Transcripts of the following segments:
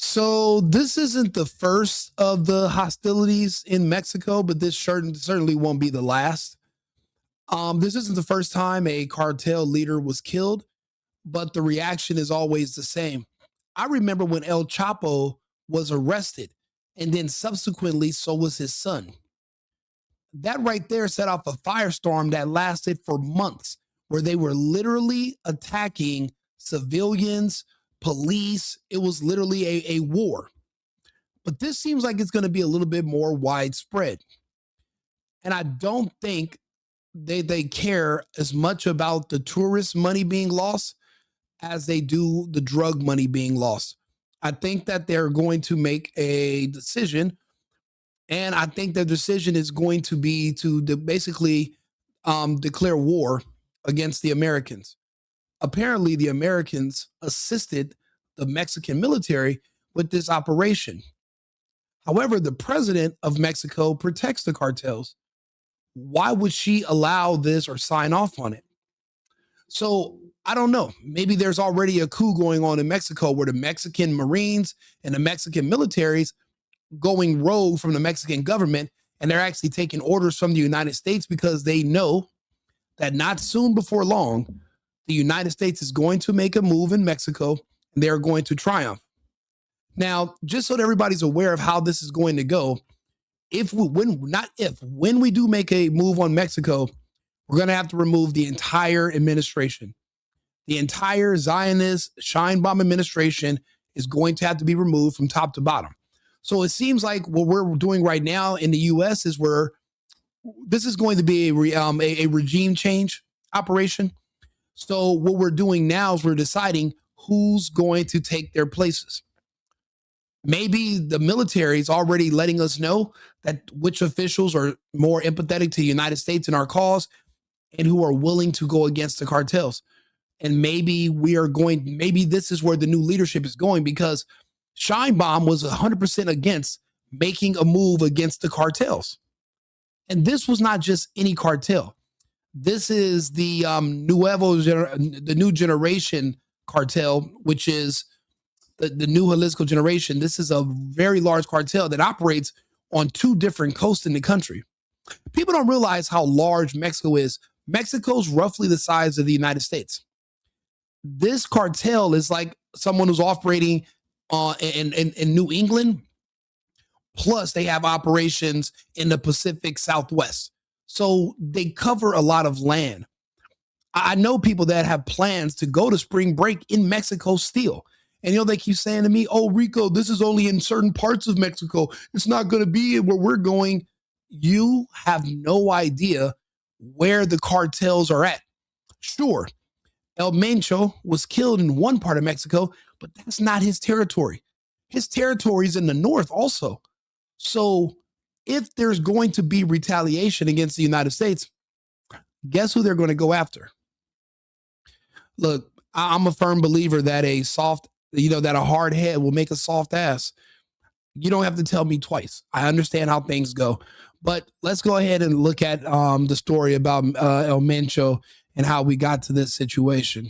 So this isn't the first of the hostilities in Mexico, but this certainly won't be the last. This isn't the first time a cartel leader was killed, but the reaction is always the same. I remember when El Chapo was arrested, and then subsequently, so was his son. That right there set off a firestorm that lasted for months, where they were literally attacking civilians, police. It was literally a war. But this seems like it's going to be a little bit more widespread. And I don't think they care as much about the tourist money being lost as they do the drug money being lost. I think that they're going to make a decision, and I think the decision is going to be to basically declare war against the Americans. Apparently, the Americans assisted the Mexican military with this operation. However, the president of Mexico protects the cartels. Why would she allow this or sign off on it? So I don't know. Maybe there's already a coup going on in Mexico where the Mexican Marines and the Mexican militaries going rogue from the Mexican government, and they're actually taking orders from the United States because they know that not soon before long, the United States is going to make a move in Mexico and they're going to triumph. Now, just so that everybody's aware of how this is going to go, when we do make a move on Mexico, we're going to have to remove the entire administration. The entire Zionist Scheinbaum administration is going to have to be removed from top to bottom. So it seems like what we're doing right now in the U.S. is this is going to be a regime change operation. So what we're doing now is we're deciding who's going to take their places. Maybe the military is already letting us know that which officials are more empathetic to the United States and our cause and who are willing to go against the cartels. And maybe this is where the new leadership is going, because Scheinbaum was 100% against making a move against the cartels. And this was not just any cartel. This is the New Generation Cartel, which is the new Jalisco generation. This is a very large cartel that operates on two different coasts in the country. People don't realize how large Mexico is. Mexico's roughly the size of the United States. This cartel is like someone who's operating in New England, plus they have operations in the Pacific Southwest. So they cover a lot of land. I know people that have plans to go to spring break in Mexico still. And, they keep saying to me, oh, Rico, this is only in certain parts of Mexico. It's not going to be where we're going. You have no idea where the cartels are at. Sure, El Mencho was killed in one part of Mexico, but that's not his territory. His territory is in the north also. So if there's going to be retaliation against the United States, guess who they're going to go after? Look, I'm a firm believer that that a hard head will make a soft ass. You don't have to tell me twice. I understand how things go. But let's go ahead and look at the story about El Mencho and how we got to this situation.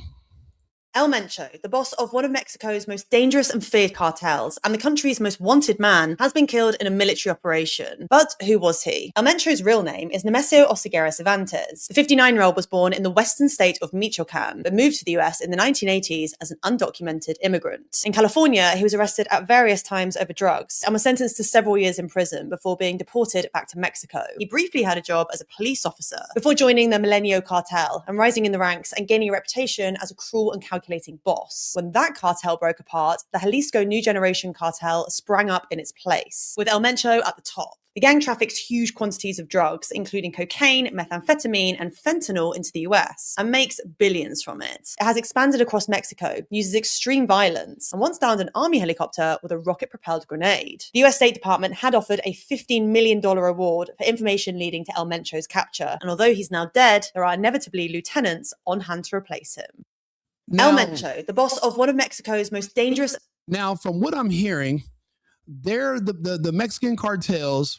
El Mencho, the boss of one of Mexico's most dangerous and feared cartels and the country's most wanted man, has been killed in a military operation. But who was he? El Mencho's real name is Nemesio Oseguera Cervantes. The 59-year-old was born in the western state of Michoacan, but moved to the US in the 1980s as an undocumented immigrant. In California, he was arrested at various times over drugs and was sentenced to several years in prison before being deported back to Mexico. He briefly had a job as a police officer before joining the Milenio cartel and rising in the ranks and gaining a reputation as a cruel and calculating boss. When that cartel broke apart, the Jalisco New Generation Cartel sprang up in its place, with El Mencho at the top. The gang traffics huge quantities of drugs, including cocaine, methamphetamine, and fentanyl into the US, and makes billions from it. It has expanded across Mexico, uses extreme violence, and once downed an army helicopter with a rocket-propelled grenade. The US State Department had offered a $15 million reward for information leading to El Mencho's capture, and although he's now dead, there are inevitably lieutenants on hand to replace him. El Mencho, the boss of one of Mexico's most dangerous... Now, from what I'm hearing, the Mexican cartels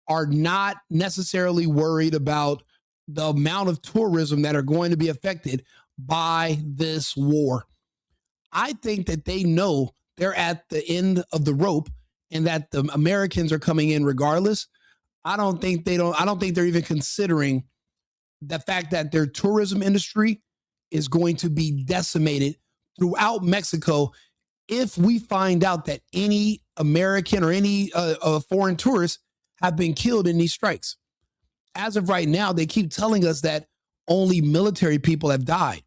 are not necessarily worried about the amount of tourism that are going to be affected by this war. I think that they know they're at the end of the rope and that the Americans are coming in regardless. I don't think they're even considering the fact that their tourism industry is going to be decimated throughout Mexico if we find out that any American or any foreign tourists have been killed in these strikes. As of right now, they keep telling us that only military people have died.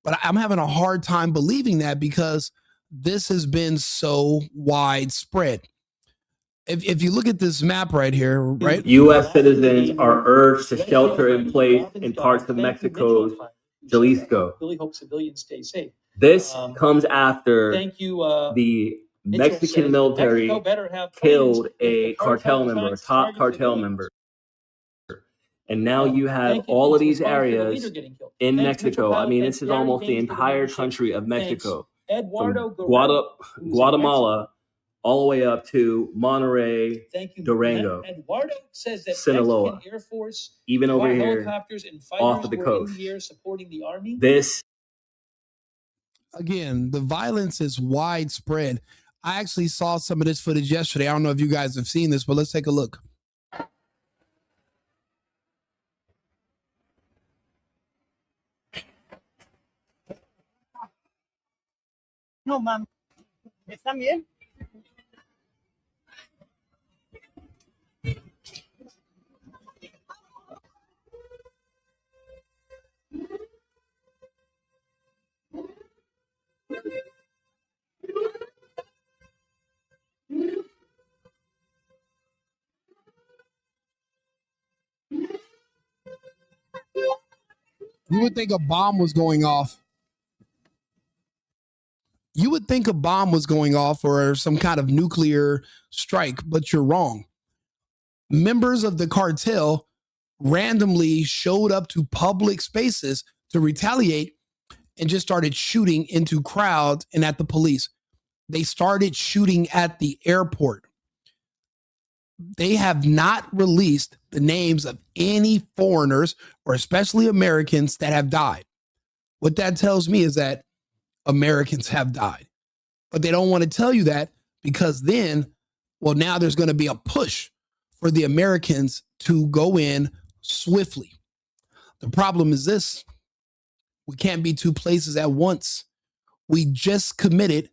But I'm having a hard time believing that because this has been so widespread. If you look at this map right here, right? U.S. citizens are urged to shelter in place in parts of Mexico's Jalisco. Really hope civilians stay safe. This comes after the Mexican military killed a cartel member, a top cartel member. And now you have all of these areas in Mexico. I mean, this is almost the entire country of Mexico. From Guatemala all the way up to Monterrey, Durango, Sinaloa, even over here off of the coast. This, again, the violence is widespread. I actually saw some of this footage yesterday. I don't know if you guys have seen this, but let's take a look. No, ma'am. ¿Están bien? You would think a bomb was going off. You would think a bomb was going off or some kind of nuclear strike, but you're wrong. Members of the cartel randomly showed up to public spaces to retaliate and just started shooting into crowds and at the police. They started shooting at the airport. They have not released the names of any foreigners or especially Americans that have died. What that tells me is that Americans have died, but they don't want to tell you that because then, well, now there's going to be a push for the Americans to go in swiftly. The problem is this: we can't be two places at once. We just committed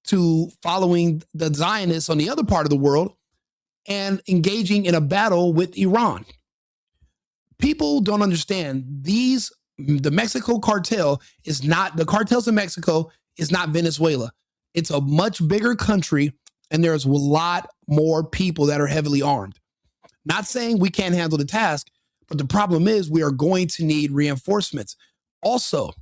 to following the Zionists on the other part of the world and engaging in a battle with Iran. People don't understand the Mexico cartel is not, the cartels in Mexico is not Venezuela. It's a much bigger country and there's a lot more people that are heavily armed. Not saying we can't handle the task, but the problem is we are going to need reinforcements. Also,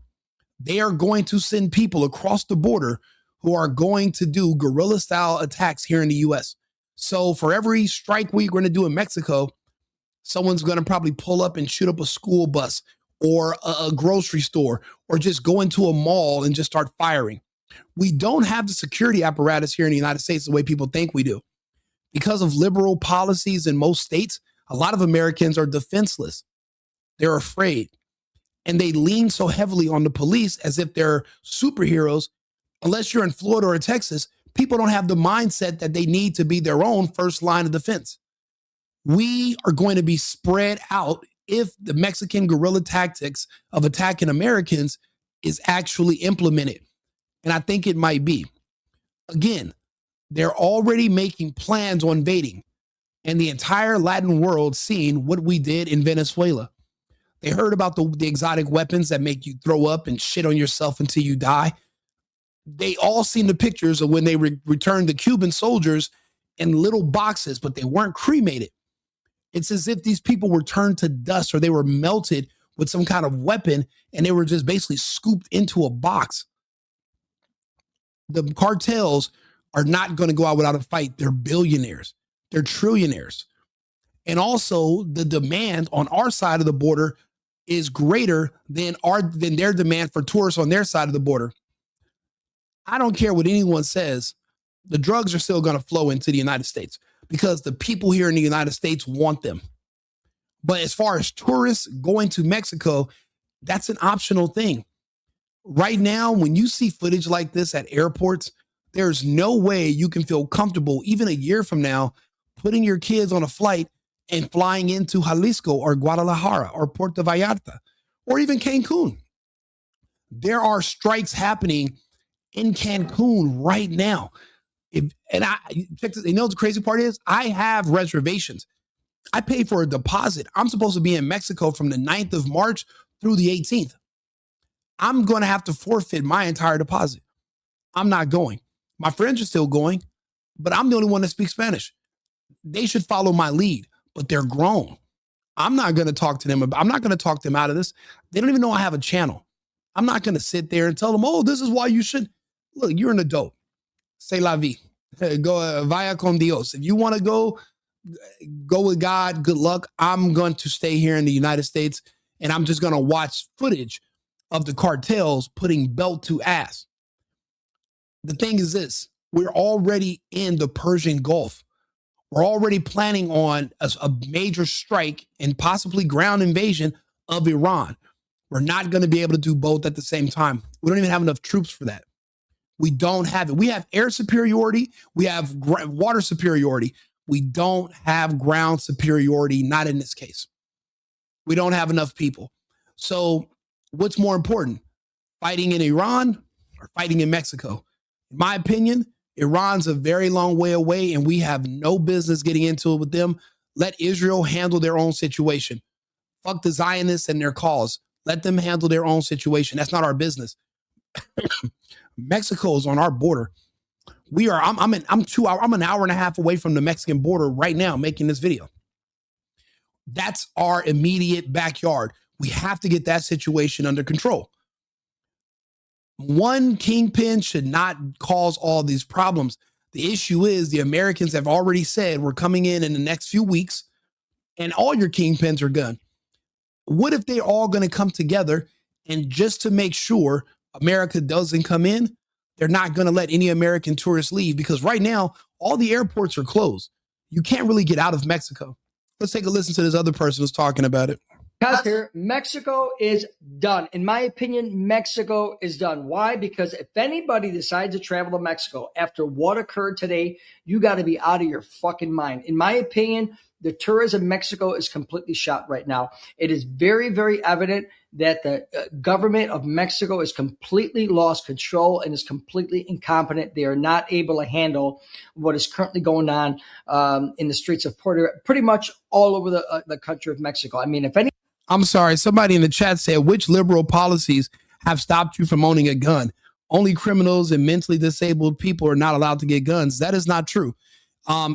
they are going to send people across the border who are going to do guerrilla style attacks here in the US. So for every strike we're going to do in Mexico, someone's going to probably pull up and shoot up a school bus or a grocery store or just go into a mall and just start firing. We don't have the security apparatus here in the United States the way people think we do. Because of liberal policies in most states, a lot of Americans are defenseless. They're afraid. And they lean so heavily on the police as if they're superheroes. Unless you're in Florida or Texas, people don't have the mindset that they need to be their own first line of defense. We are going to be spread out if the Mexican guerrilla tactics of attacking Americans is actually implemented. And I think it might be. Again, they're already making plans on invading, and the entire Latin world seeing what we did in Venezuela. They heard about the exotic weapons that make you throw up and shit on yourself until you die. They all seen the pictures of when they returned the Cuban soldiers in little boxes, but they weren't cremated. It's as if these people were turned to dust or they were melted with some kind of weapon and they were just basically scooped into a box. The cartels are not going to go out without a fight. They're billionaires. They're trillionaires. And also the demand on our side of the border is greater than their demand for tourists on their side of the border. I don't care what anyone says. The drugs are still going to flow into the United States because the people here in the United States want them. But as far as tourists going to Mexico, that's an optional thing. Right now, when you see footage like this at airports, There's no way you can feel comfortable, even a year from now, putting your kids on a flight and flying into Jalisco or Guadalajara or Puerto Vallarta or even Cancun. There are strikes happening in Cancun right now. Check this, you know what the crazy part is? I have reservations. I paid for a deposit. I'm supposed to be in Mexico from the 9th of March through the 18th. I'm going to have to forfeit my entire deposit. I'm not going. My friends are still going, but I'm the only one that speaks Spanish. They should follow my lead, but they're grown. I'm not going to talk to them. I'm not going to talk them out of this. They don't even know I have a channel. I'm not going to sit there and tell them, oh, this is why you should. Look, you're an adult. C'est la vie. Go vaya con Dios. If you want to go with God. Good luck. I'm going to stay here in the United States, and I'm just going to watch footage of the cartels putting belt to ass. The thing is this. We're already in the Persian Gulf. We're already planning on a major strike and possibly ground invasion of Iran. We're not going to be able to do both at the same time. We don't even have enough troops for that. We don't have it. We have air superiority. We have water superiority. We don't have ground superiority, not in this case. We don't have enough people. So what's more important, fighting in Iran or fighting in Mexico? In my opinion, Iran's a very long way away, and we have no business getting into it with them. Let Israel handle their own situation. Fuck the Zionists and their cause. Let them handle their own situation. That's not our business. Mexico is on our border. I'm an hour and a half away from the Mexican border right now making this video. That's our immediate backyard. We have to get that situation under control. One kingpin should not cause all these problems. The issue is the Americans have already said we're coming in the next few weeks and all your kingpins are gone. What if they're all going to come together and just to make sure America doesn't come in, they're not going to let any American tourists leave because right now all the airports are closed. You can't really get out of Mexico. Let's take a listen to this other person who's talking about it. Here, Mexico is done. In my opinion, Mexico is done. Why? Because if anybody decides to travel to Mexico after what occurred today, you got to be out of your fucking mind. In my opinion, the tourism in Mexico is completely shot right now. It is very, very evident that the government of Mexico is completely lost control and is completely incompetent. They are not able to handle what is currently going on in the streets of pretty much all over the country of Mexico. I mean, if any. I'm sorry. Somebody in the chat said, which liberal policies have stopped you from owning a gun? Only criminals and mentally disabled people are not allowed to get guns. That is not true.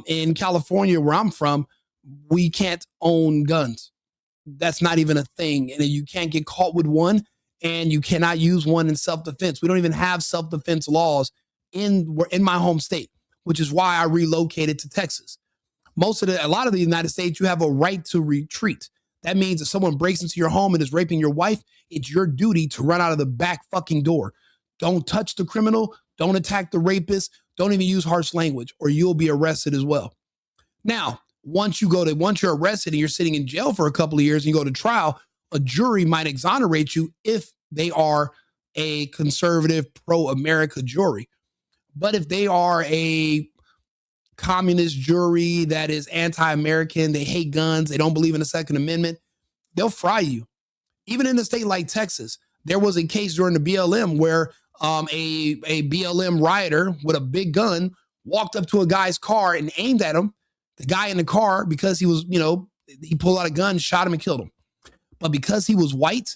In California, where I'm from, we can't own guns. That's not even a thing. And you can't get caught with one, and you cannot use one in self-defense. We don't even have self-defense laws in my home state, which is why I relocated to Texas. A lot of the United States, you have a right to retreat. That means if someone breaks into your home and is raping your wife, it's your duty to run out of the back fucking door. Don't touch the criminal. Don't attack the rapist. Don't even use harsh language or you'll be arrested as well. Now, once you're arrested and you're sitting in jail for a couple of years and you go to trial, a jury might exonerate you if they are a conservative pro-America jury. But if they are a communist jury that is anti-American, they hate guns, they don't believe in the Second Amendment, they'll fry you. Even in a state like Texas, there was a case during the BLM where a BLM rioter with a big gun walked up to a guy's car and aimed at him. The guy in the car, because he was, he pulled out a gun, shot him and killed him. But because he was white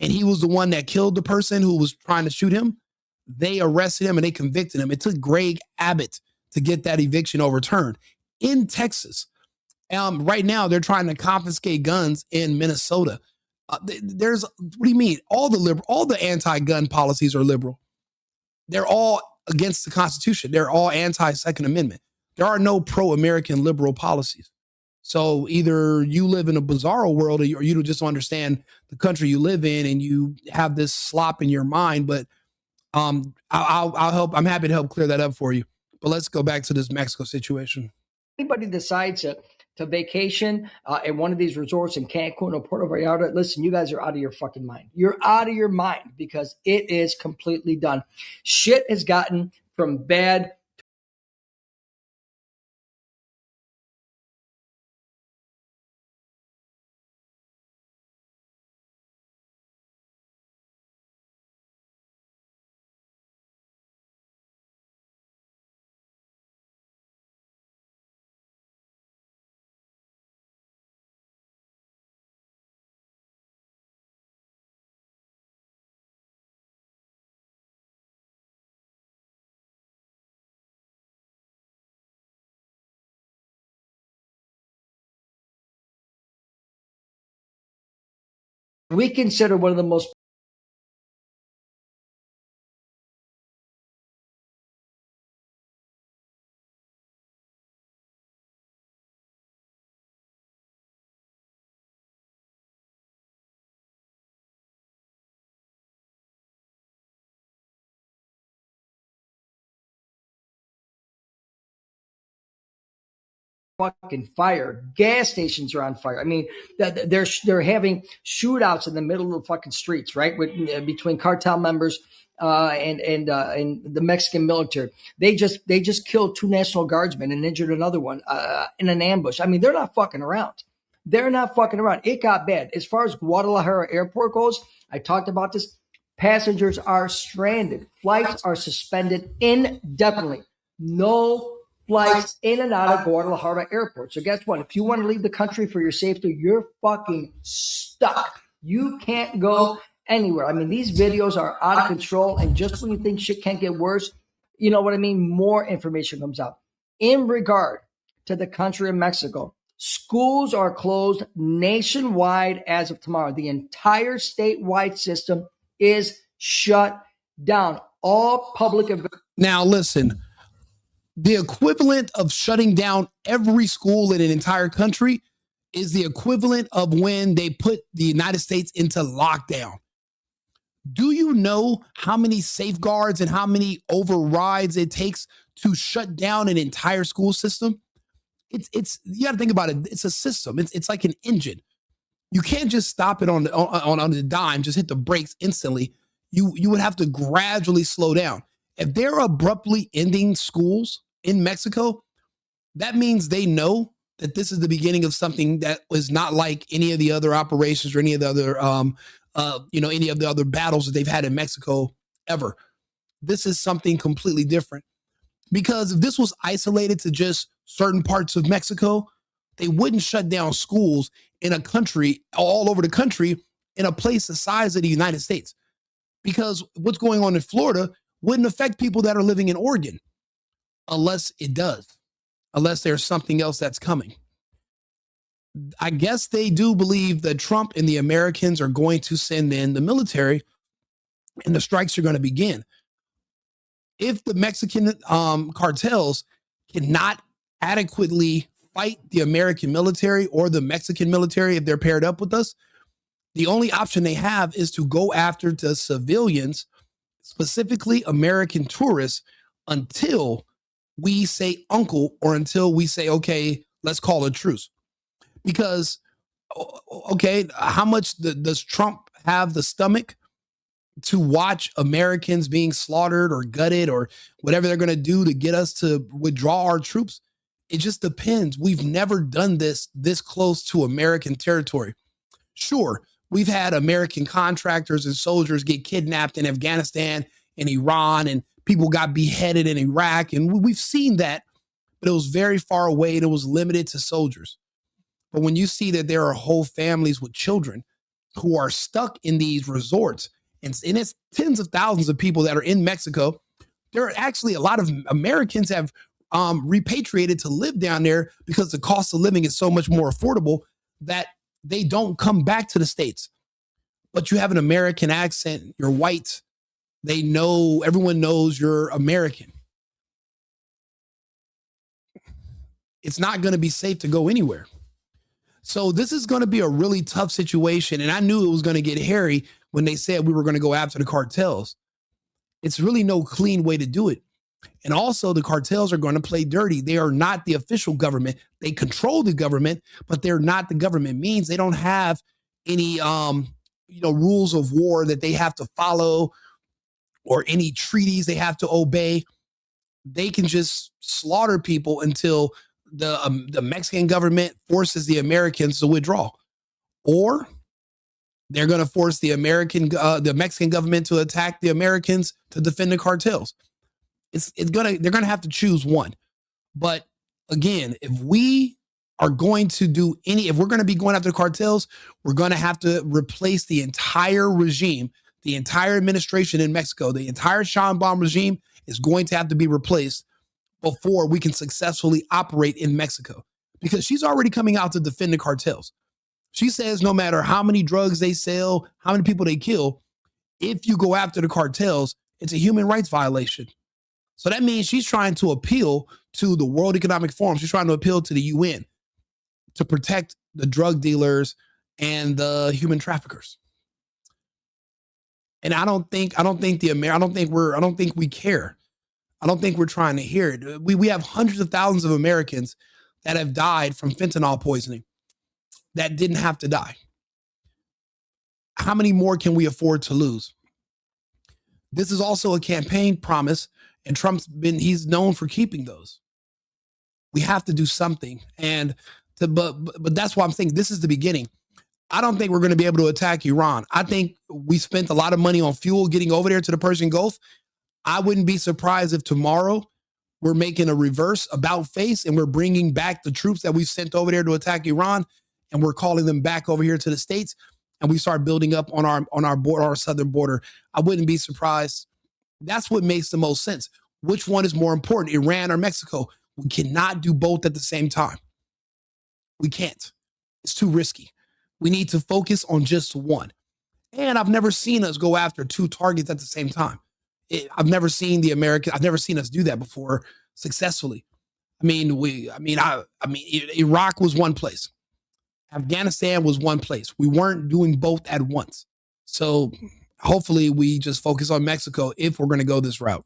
and he was the one that killed the person who was trying to shoot him, they arrested him and they convicted him. It took Greg Abbott to get that eviction overturned. In Texas, right now, they're trying to confiscate guns in Minnesota. What do you mean? All the anti-gun policies are liberal. They're all against the Constitution. They're all anti-Second Amendment. There are no pro-American liberal policies. So either you live in a bizarro world or you just don't understand the country you live in and you have this slop in your mind. But I'll help. I'm happy to help clear that up for you. But let's go back to this Mexico situation. Anybody decides to vacation at one of these resorts in Cancun or Puerto Vallarta, listen, you guys are out of your fucking mind. You're out of your mind because it is completely done. Shit has gotten from bad. We consider one of the most fucking fire. Gas stations are on fire. I mean, they're having shootouts in the middle of the fucking streets, right? Between cartel members and the Mexican military. They just killed 2 National Guardsmen and injured another one in an ambush. I mean, they're not fucking around. They're not fucking around. It got bad. As far as Guadalajara Airport goes, I talked about this. Passengers are stranded. Flights are suspended indefinitely. No flights in and out of Guadalajara Airport. So guess what? If you want to leave the country for your safety, you're fucking stuck. You can't go anywhere. I mean, these videos are out of control. And just when you think shit can't get worse, you know what I mean? More information comes out. In regard to the country of Mexico, schools are closed nationwide as of tomorrow. The entire statewide system is shut down. All public events. Now, listen, the equivalent of shutting down every school in an entire country is the equivalent of when they put the United States into lockdown. Do you know how many safeguards and how many overrides it takes to shut down an entire school system? It's you got to think about it. It's a system. It's like an engine. You can't just stop it on the dime, just hit the brakes instantly. You would have to gradually slow down. If they're abruptly ending schools in Mexico, that means they know that this is the beginning of something that was not like any of the other operations or any of the other, any of the other battles that they've had in Mexico ever. This is something completely different. Because if this was isolated to just certain parts of Mexico, they wouldn't shut down schools in a country, all over the country, in a place the size of the United States. Because what's going on in Florida wouldn't affect people that are living in Oregon, unless it does, unless there's something else that's coming. I guess they do believe that Trump and the Americans are going to send in the military and the strikes are going to begin. If the Mexican cartels cannot adequately fight the American military or the Mexican military, if they're paired up with us, the only option they have is to go after the civilians, specifically American tourists, until we say uncle or until we say, okay, let's call a truce. Because, okay, how much does Trump have the stomach to watch Americans being slaughtered or gutted or whatever they're going to do to get us to withdraw our troops? It just depends. We've never done this close to American territory. Sure, we've had American contractors and soldiers get kidnapped in Afghanistan and Iran, and people got beheaded in Iraq. And we've seen that, but it was very far away and it was limited to soldiers. But when you see that there are whole families with children who are stuck in these resorts, and it's tens of thousands of people that are in Mexico, there are actually a lot of Americans have repatriated to live down there because the cost of living is so much more affordable that they don't come back to the States. But you have an American accent, you're white, everyone knows you're American. It's not going to be safe to go anywhere. So this is going to be a really tough situation. And I knew it was going to get hairy when they said we were going to go after the cartels. It's really no clean way to do it. And also the cartels are going to play dirty. They are not the official government. They control the government, but they're not the government. Means they don't have any, rules of war that they have to follow or any treaties they have to obey. they can just slaughter people until the Mexican government forces the Americans to withdraw, or they're going to force the Mexican government to attack the Americans to defend the cartels. They're going to have to choose one. But again, if we are going to if we're going to be going after the cartels, we're going to have to replace the entire regime, the entire administration in Mexico, the entire Sheinbaum regime is going to have to be replaced before we can successfully operate in Mexico, because she's already coming out to defend the cartels. She says no matter how many drugs they sell, how many people they kill, if you go after the cartels, it's a human rights violation. So that means she's trying to appeal to the World Economic Forum. She's trying to appeal to the UN to protect the drug dealers and the human traffickers. And I don't think we care. I don't think we're trying to hear it. We have hundreds of thousands of Americans that have died from fentanyl poisoning that didn't have to die. How many more can we afford to lose? This is also a campaign promise, and he's known for keeping those. We have to do something. But that's why I'm saying this is the beginning. I don't think we're going to be able to attack Iran. I think we spent a lot of money on fuel getting over there to the Persian Gulf. I wouldn't be surprised if tomorrow we're making a reverse about face and we're bringing back the troops that we sent over there to attack Iran, and we're calling them back over here to the States, and we start building up on our southern border. I wouldn't be surprised. That's what makes the most sense. Which one is more important, Iran or Mexico? We cannot do both at the same time. We can't. It's too risky. We need to focus on just one. And I've never seen us go after two targets at the same time. I've never seen us do that before successfully. Iraq was one place. Afghanistan was one place. We weren't doing both at once. So hopefully we just focus on Mexico if we're going to go this route.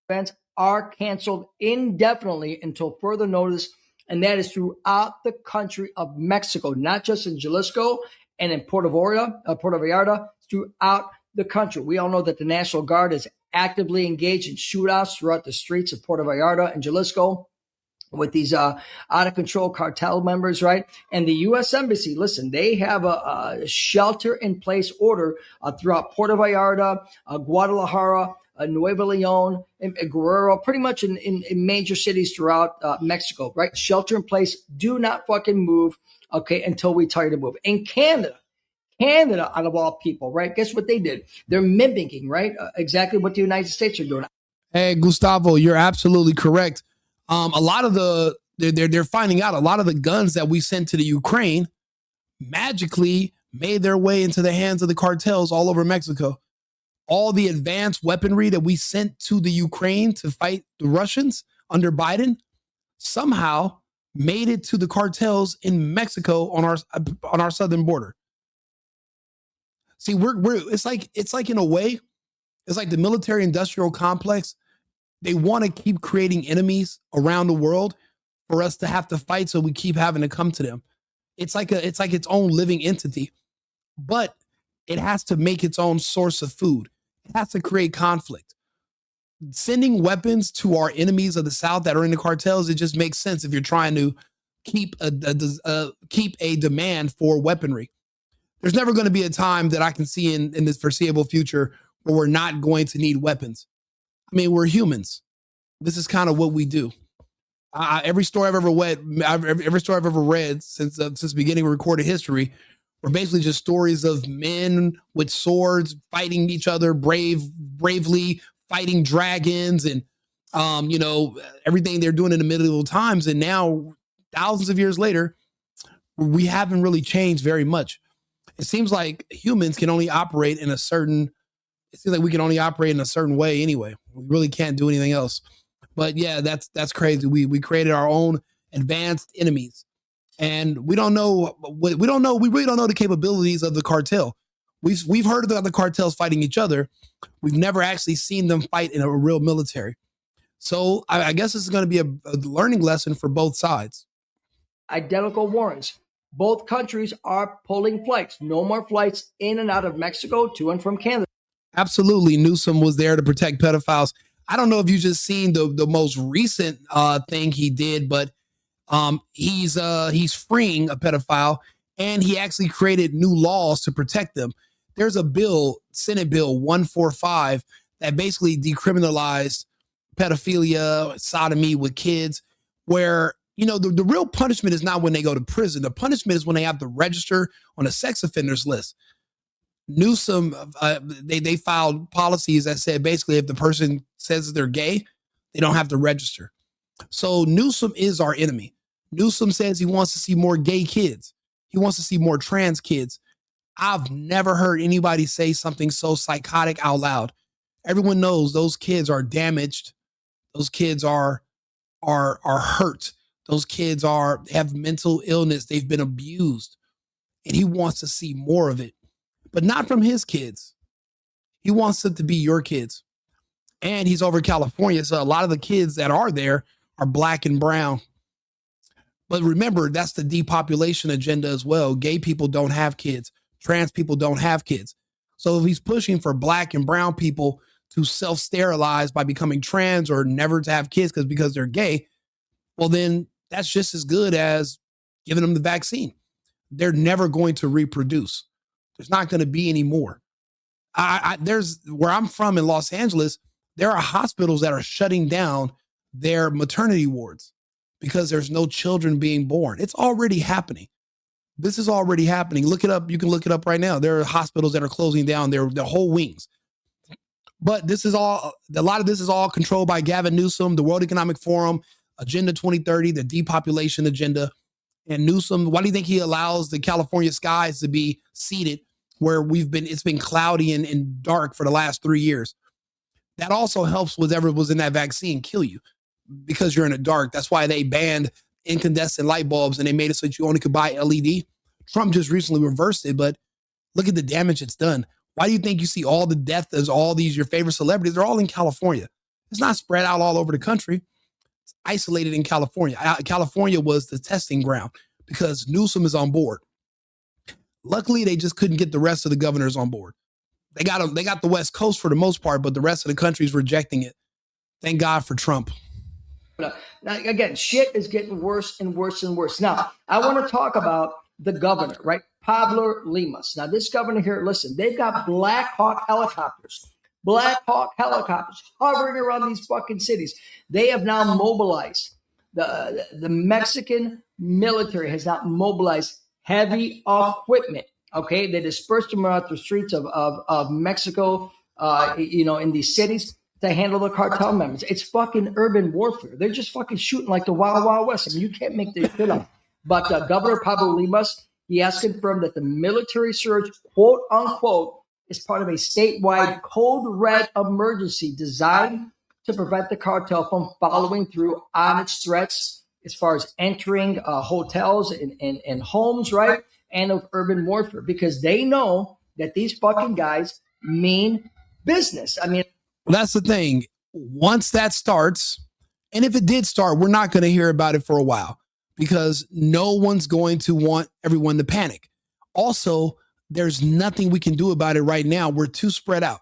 Events are canceled indefinitely until further notice, and that is throughout the country of Mexico, not just in Jalisco and in Puerto Vallarta, throughout the country. We all know that the National Guard is actively engaged in shootouts throughout the streets of Puerto Vallarta and Jalisco with these out-of-control cartel members, right? And the U.S. Embassy, listen, they have a shelter-in-place order throughout Puerto Vallarta, Guadalajara, Nuevo Leon, and Guerrero, pretty much in major cities throughout Mexico, right? Shelter in place. Do not fucking move, okay, until we tell you to move. In Canada, out of all people, right? Guess what they did? They're mimicking, right? Exactly what the United States are doing. Hey, Gustavo, you're absolutely correct. A lot of they're finding out a lot of the guns that we sent to the Ukraine magically made their way into the hands of the cartels all over Mexico. All the advanced weaponry that we sent to the Ukraine to fight the Russians under Biden somehow made it to the cartels in Mexico on our southern border. See, it's like in a way, it's like the military industrial complex. They want to keep creating enemies around the world for us to have to fight, so we keep having to come to them. It's like its own living entity, but it has to make its own source of food. It has to create conflict. Sending weapons to our enemies of the South that are in the cartels, it just makes sense if you're trying to keep a demand for weaponry. There's never going to be a time that I can see in this foreseeable future where we're not going to need weapons. I mean, we're humans. This is kind of what we do. Every story I've ever read since the beginning of recorded history were basically just stories of men with swords fighting each other, bravely fighting dragons, and everything they're doing in the medieval times. And now, thousands of years later, we haven't really changed very much. It seems like humans can only operate in a certain. It seems like we can only operate in a certain way anyway. We really can't do anything else. But yeah, that's crazy. We created our own advanced enemies, and we don't know. We really don't know the capabilities of the cartel. We've heard of the cartels fighting each other. We've never actually seen them fight in a real military. So I guess this is going to be a learning lesson for both sides. Identical warrants. Both countries are pulling flights. No more flights in and out of Mexico to and from Canada. Absolutely. Newsom was there to protect pedophiles. I don't know if you just seen the most recent thing he did, but he's freeing a pedophile, and he actually created new laws to protect them. There's a bill, Senate Bill 145, that basically decriminalized pedophilia, sodomy with kids, where, you know, the real punishment is not when they go to prison. The punishment is when they have to register on a sex offenders list. Newsom, they filed policies that said basically if the person says that they're gay, they don't have to register. So Newsom is our enemy. Newsom says he wants to see more gay kids. He wants to see more trans kids. I've never heard anybody say something so psychotic out loud. Everyone knows those kids are damaged. Those kids are hurt. Those kids have mental illness. They've been abused. And he wants to see more of it, but not from his kids. He wants it to be your kids. And he's over California, so a lot of the kids that are there are black and brown. But remember, that's the depopulation agenda as well. Gay people don't have kids. Trans people don't have kids. So if he's pushing for black and brown people to self-sterilize by becoming trans or never to have kids because they're gay, well, then that's just as good as giving them the vaccine. They're never going to reproduce. There's not going to be any more. There's where I'm from in Los Angeles, there are hospitals that are shutting down their maternity wards because there's no children being born. It's already happening. This is already happening. Look it up. You can look it up right now. There are hospitals that are closing down their whole wings. But a lot of this is all controlled by Gavin Newsom, the World Economic Forum, Agenda 2030, the depopulation agenda. And Newsom, why do you think he allows the California skies to be seeded where it's been cloudy and dark for the last 3 years? That also helps whatever was in that vaccine kill you because you're in the dark. That's why they banned incandescent light bulbs and they made it so that you only could buy LED. Trump just recently reversed it, but look at the damage it's done. Why do you think you see all the death as all these, your favorite celebrities? They're all in California. It's not spread out all over the country. It's isolated in California. California was the testing ground because Newsom is on board. Luckily, they just couldn't get the rest of the governors on board. They got the West Coast for the most part, but the rest of the country is rejecting it. Thank God for Trump. Now, again, shit is getting worse and worse and worse. Now, I want to talk about the governor, right? Pablo Limas. Now, this governor here, listen, they've got Black Hawk helicopters hovering around these fucking cities. They have now mobilized. The Mexican military has now mobilized heavy equipment. Okay, they dispersed them out the streets of Mexico, in these cities to handle the cartel members. It's fucking urban warfare. They're just fucking shooting like the Wild Wild West. I mean, you can't make this shit up. But Governor Pablo Limas, he has confirmed that the military surge, quote unquote, is part of a statewide code red emergency designed to prevent the cartel from following through on its threats as far as entering hotels and homes, right? And of urban warfare, because they know that these fucking guys mean business. I mean, that's the thing. Once that starts, and if it did start, we're not going to hear about it for a while because no one's going to want everyone to panic. Also, there's nothing we can do about it right now. We're too spread out.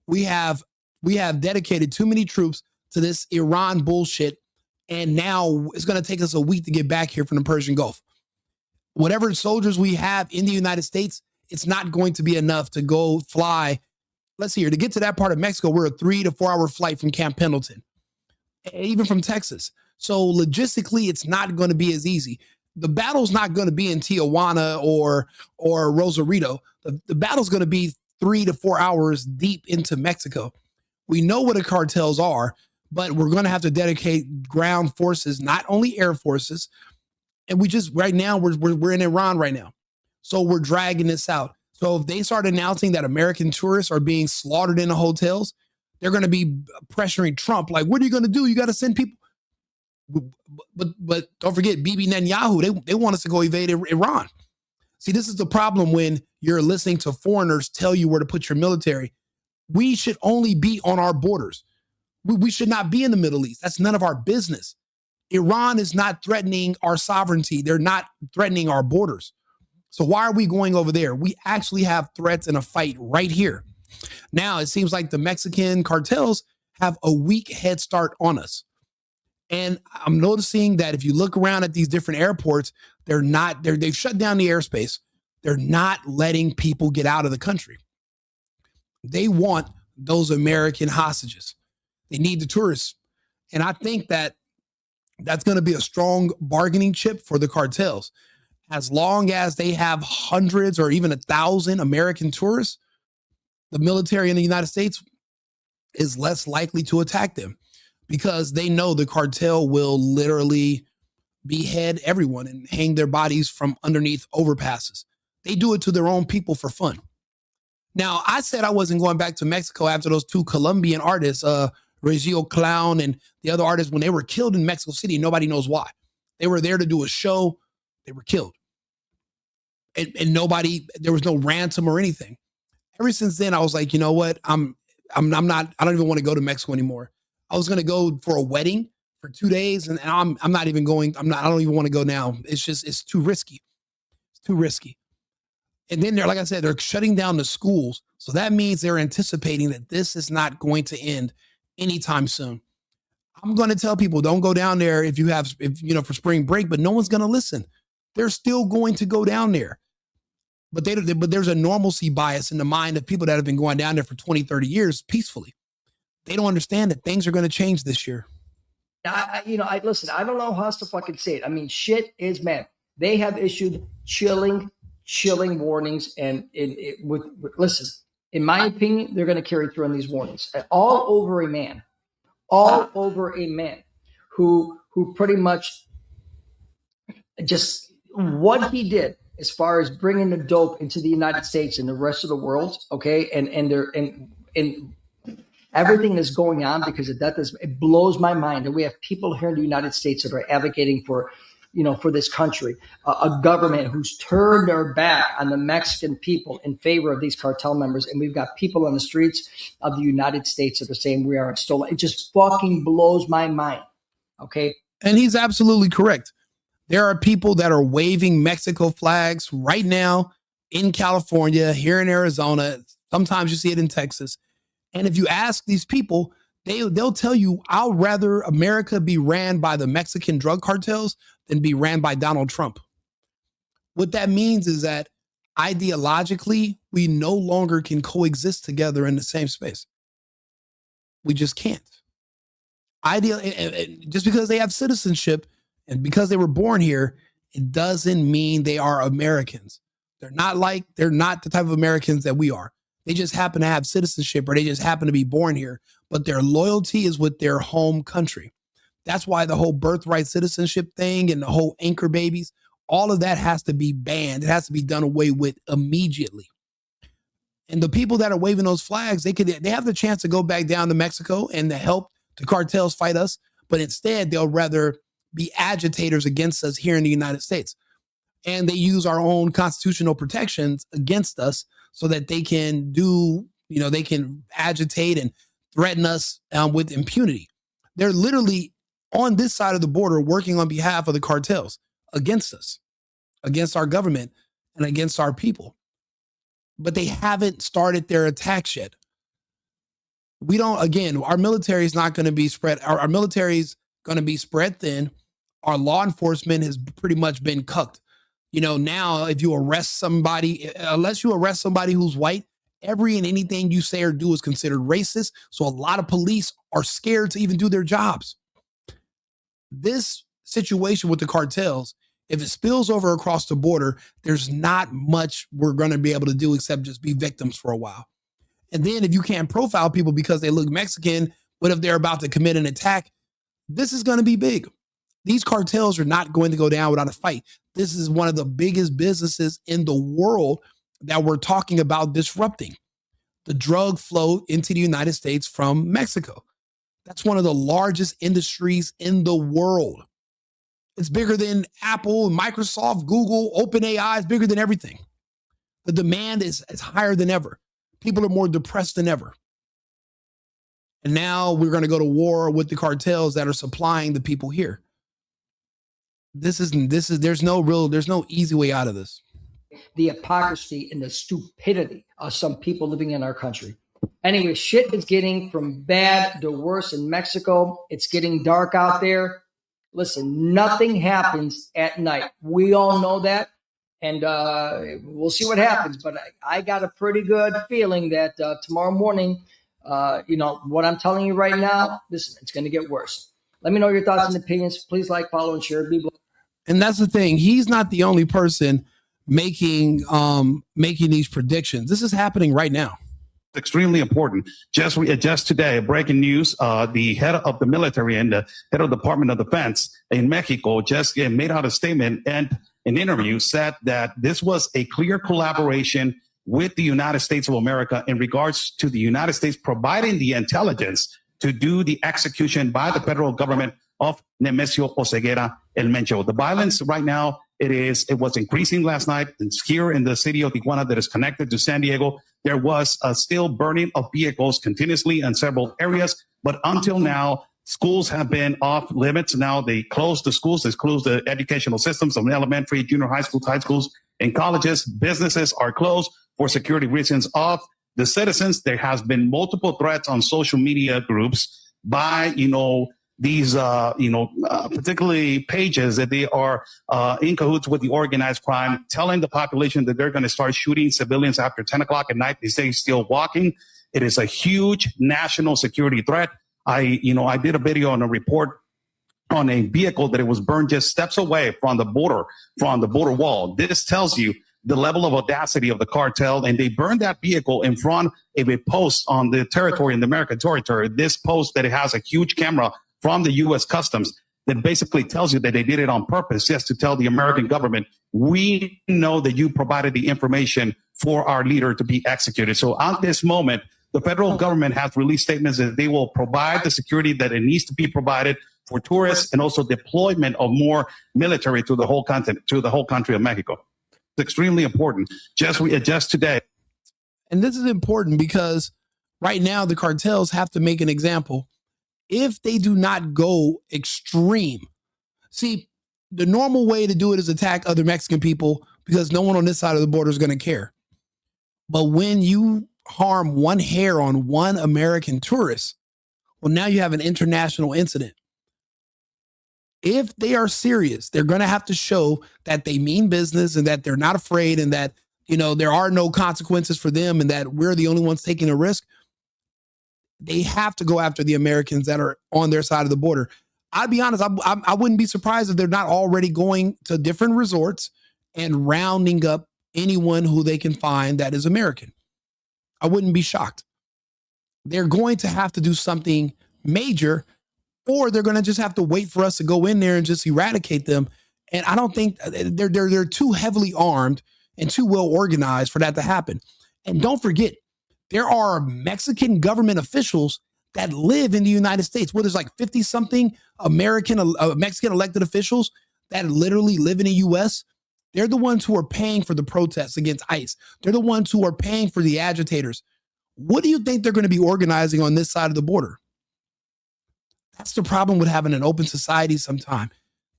We have dedicated too many troops to this Iran bullshit, and now it's going to take us a week to get back here from the Persian Gulf. Whatever soldiers we have in the United States, it's not going to be enough to go fly. Let's see here. To get to that part of Mexico, we're a 3 to 4 hour flight from Camp Pendleton, even from Texas. So logistically, it's not going to be as easy. The battle's not going to be in Tijuana or Rosarito. The battle's going to be 3 to 4 hours deep into Mexico. We know what the cartels are, but we're going to have to dedicate ground forces, not only air forces. And right now, we're in Iran right now. So we're dragging this out. So if they start announcing that American tourists are being slaughtered in the hotels, they're going to be pressuring Trump. Like, what are you going to do? You got to send people. But don't forget, Bibi Netanyahu, they want us to go invade Iran. See, this is the problem when you're listening to foreigners tell you where to put your military. We should only be on our borders. We should not be in the Middle East. That's none of our business. Iran is not threatening our sovereignty. They're not threatening our borders. So why are we going over there? We actually have threats in a fight right here. Now, it seems like the Mexican cartels, have a weak head start on us. And I'm noticing that if you look around at these different airports, they've shut down the airspace. They're not letting people get out of the country. They want those American hostages. They need the tourists. And I think that that's going to be a strong bargaining chip for the cartels. As long as they have hundreds or even 1,000 American tourists, the military in the United States is less likely to attack them because they know the cartel will literally behead everyone and hang their bodies from underneath overpasses. They do it to their own people for fun. Now, I said I wasn't going back to Mexico after those two Colombian artists, Regio Clown and the other artists, when they were killed in Mexico City. Nobody knows why. They were there to do a show. They were killed. And nobody, there was no ransom or anything. Ever since then, I was like, you know what? I don't even want to go to Mexico anymore. I was going to go for a wedding for 2 days and I'm not even going. I don't even want to go now. It's too risky. It's too risky. And then like I said, they're shutting down the schools. So that means they're anticipating that this is not going to end anytime soon. I'm going to tell people, don't go down there for spring break, but no one's going to listen. They're still going to go down there. But there's a normalcy bias in the mind of people that have been going down there for 20, 30 years peacefully. They don't understand that things are going to change this year. Listen, I don't know how else to fucking say it. I mean, shit is mad. They have issued chilling warnings. And listen, in my opinion, they're going to carry through on these warnings all over a man who pretty much just what he did as far as bringing the dope into the United States and the rest of the world. Okay. And everything that's going on because of that, it blows my mind. And we have people here in the United States that are advocating for this country, a government who's turned their back on the Mexican people in favor of these cartel members. And we've got people on the streets of the United States that are saying we are stolen. It just fucking blows my mind. Okay. And he's absolutely correct. There are people that are waving Mexico flags right now in California, here in Arizona. Sometimes you see it in Texas. And if you ask these people, they'll tell you, I'd rather America be ran by the Mexican drug cartels than be ran by Donald Trump. What that means is that ideologically, we no longer can coexist together in the same space. We just can't. Just because they have citizenship and because they were born here, it doesn't mean they are Americans. They're not the type of Americans that we are. They just happen to have citizenship or they just happen to be born here, but their loyalty is with their home country. That's why the whole birthright citizenship thing and the whole anchor babies, all of that has to be banned. It has to be done away with immediately. And the people that are waving those flags, they have the chance to go back down to Mexico and to help the cartels fight us, but instead they'll rather be agitators against us here in the United States. And they use our own constitutional protections against us so that they can they can agitate and threaten us with impunity. They're literally on this side of the border working on behalf of the cartels against us, against our government and against our people. But they haven't started their attacks yet. Our military is not going to be spread. Our military is going to be spread thin. Our law enforcement has pretty much been cucked. Now if you arrest somebody, unless you arrest somebody who's white, every and anything you say or do is considered racist. So a lot of police are scared to even do their jobs. This situation with the cartels, if it spills over across the border, there's not much we're going to be able to do except just be victims for a while. And then if you can't profile people because they look Mexican, what if they're about to commit an attack? This is going to be big. These cartels are not going to go down without a fight. This is one of the biggest businesses in the world that we're talking about disrupting. The drug flow into the United States from Mexico. That's one of the largest industries in the world. It's bigger than Apple, Microsoft, Google, OpenAI. It's bigger than everything. The demand is higher than ever. People are more depressed than ever. And now we're going to go to war with the cartels that are supplying the people here. There's no easy way out of this. The hypocrisy and the stupidity of some people living in our country. Anyway, shit is getting from bad to worse in Mexico. It's getting dark out there. Listen, nothing happens at night. We all know that. And we'll see what happens. But I got a pretty good feeling that tomorrow morning, what I'm telling you right now, listen, it's going to get worse. Let me know your thoughts and opinions. Please like, follow, and share. Be blessed. And that's the thing. He's not the only person making these predictions. This is happening right now. Extremely important. Just today, breaking news, the head of the military and the head of the Department of Defense in Mexico just made out a statement and an interview said that this was a clear collaboration with the United States of America in regards to the United States providing the intelligence to do the execution by the federal government of Nemesio Oseguera El Mencho. The violence right now, it was increasing last night. It's here in the city of Tijuana that is connected to San Diego. There was a still burning of vehicles continuously in several areas, but until now, schools have been off limits. Now they closed the schools, they closed the educational systems of elementary, junior high schools, and colleges. Businesses are closed for security reasons of the citizens. There has been multiple threats on social media groups by, these, particularly pages that they are in cahoots with the organized crime, telling the population that they're going to start shooting civilians after 10 o'clock at night. They say still walking. It is a huge national security threat. I did a video on a report on a vehicle that it was burned just steps away from the border wall. This tells you the level of audacity of the cartel, and they burned that vehicle in front of a post on the territory, in the American territory. This post that it has a huge camera from the U.S. Customs that basically tells you that they did it on purpose, just to tell the American government, we know that you provided the information for our leader to be executed. So at this moment, the federal government has released statements that they will provide the security that it needs to be provided for tourists and also deployment of more military to the whole country of Mexico. It's extremely important. Just today. And this is important because right now the cartels have to make an example. If they do not go extreme, see, the normal way to do it is attack other Mexican people because no one on this side of the border is going to care. But when you harm one hair on one American tourist, well, now you have an international incident. If they are serious, they're going to have to show that they mean business and that they're not afraid and that, there are no consequences for them and that we're the only ones taking a risk. They have to go after the Americans that are on their side of the border. I'd be honest, I wouldn't be surprised if they're not already going to different resorts and rounding up anyone who they can find that is American. I wouldn't be shocked. They're going to have to do something major, or they're going to just have to wait for us to go in there and just eradicate them. And I don't think they're too heavily armed and too well organized for that to happen. And don't forget, there are Mexican government officials that live in the United States, where there's like 50 something Mexican elected officials that literally live in the US. They're the ones who are paying for the protests against ICE. They're the ones who are paying for the agitators. What do you think they're going to be organizing on this side of the border? That's the problem with having an open society sometime.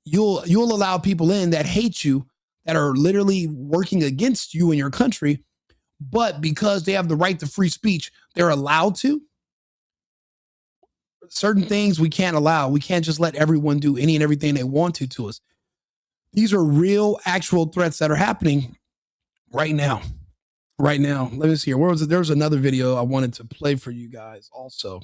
You'll allow people in that hate you, that are literally working against you and your country, but because they have the right to free speech, they're allowed to. Certain things we can't allow. We can't just let everyone do any and everything they want to us. These are real, actual threats that are happening right now. Right now. Let me see here. Where was it? There was another video I wanted to play for you guys also.